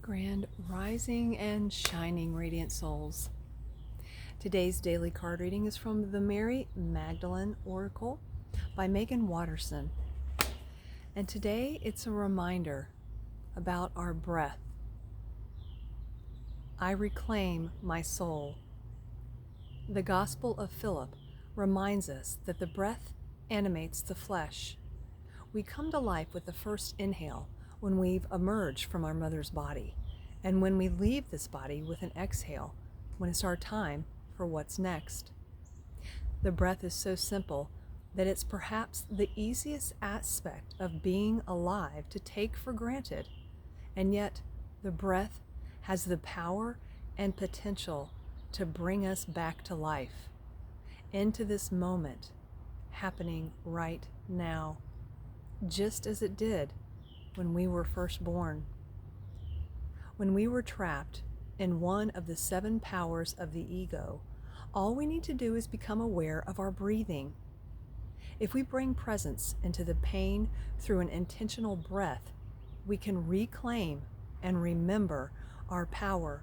Grand Rising and Shining Radiant Souls. Today's daily card reading is from the Mary Magdalene Oracle by Megan Watterson. And today it's a reminder about our breath. I reclaim my soul. The Gospel of Philip reminds us that the breath animates the flesh. We come to life with the first inhale when we've emerged from our mother's body, and when we leave this body with an exhale when it's our time for what's next. The breath is so simple that it's perhaps the easiest aspect of being alive to take for granted, and yet the breath has the power and potential to bring us back to life, into this moment happening right now, just as it did when we were first born. When we were trapped in one of the 7 powers of the ego, all we need to do is become aware of our breathing. If we bring presence into the pain through an intentional breath, we can reclaim and remember our power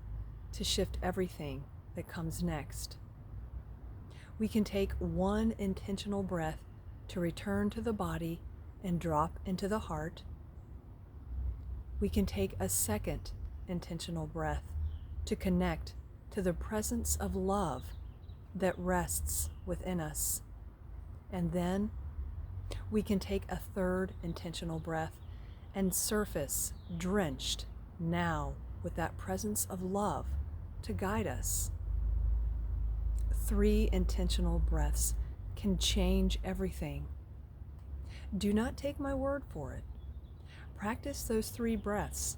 to shift everything that comes next. We can take one intentional breath to return to the body and drop into the heart. We can take a second intentional breath to connect to the presence of love that rests within us. And then we can take a third intentional breath and surface drenched now with that presence of love to guide us. 3 intentional breaths can change everything. Do not take my word for it. Practice those 3 breaths,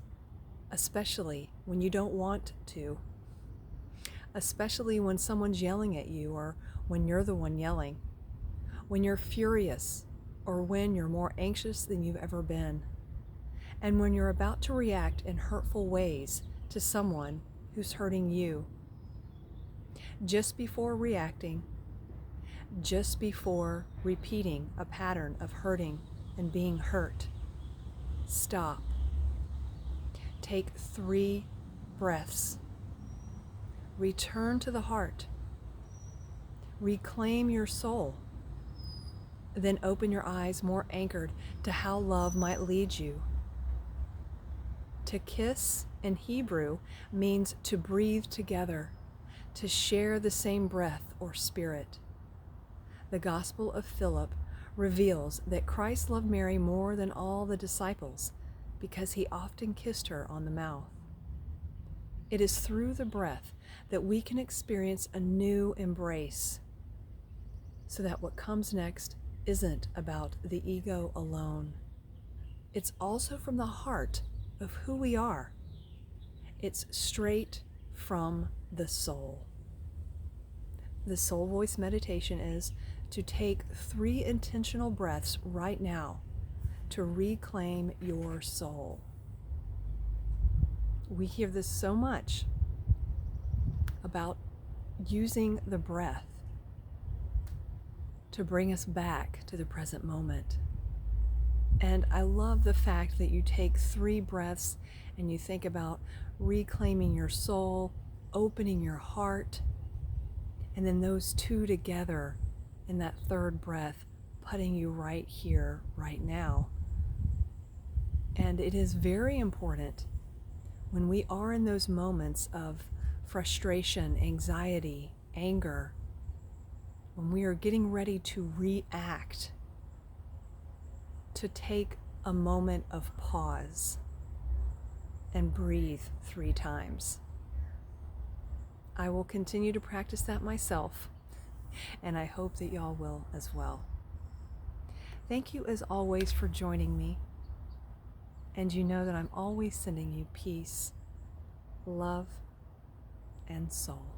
especially when you don't want to, especially when someone's yelling at you or when you're the one yelling, when you're furious or when you're more anxious than you've ever been, and when you're about to react in hurtful ways to someone who's hurting you. Just before reacting, just before repeating a pattern of hurting and being hurt, stop. Take 3 breaths. Return to the heart. Reclaim your soul. Then open your eyes more anchored to how love might lead you. To kiss in Hebrew means to breathe together, to share the same breath or spirit. The Gospel of Philip reveals that Christ loved Mary more than all the disciples because he often kissed her on the mouth. It is through the breath that we can experience a new embrace, so that what comes next isn't about the ego alone. It's also from the heart of who we are. It's straight from the soul. The Soul Voice meditation is to take 3 intentional breaths right now to reclaim your soul. We hear this so much about using the breath to bring us back to the present moment. And I love the fact that you take 3 breaths and you think about reclaiming your soul, opening your heart, and then those 2 together in that 3rd breath, putting you right here, right now. And it is very important when we are in those moments of frustration, anxiety, anger, when we are getting ready to react, to take a moment of pause and breathe 3 times. I will continue to practice that myself, and I hope that y'all will as well. Thank you as always for joining me, and you know that I'm always sending you peace, love, and soul.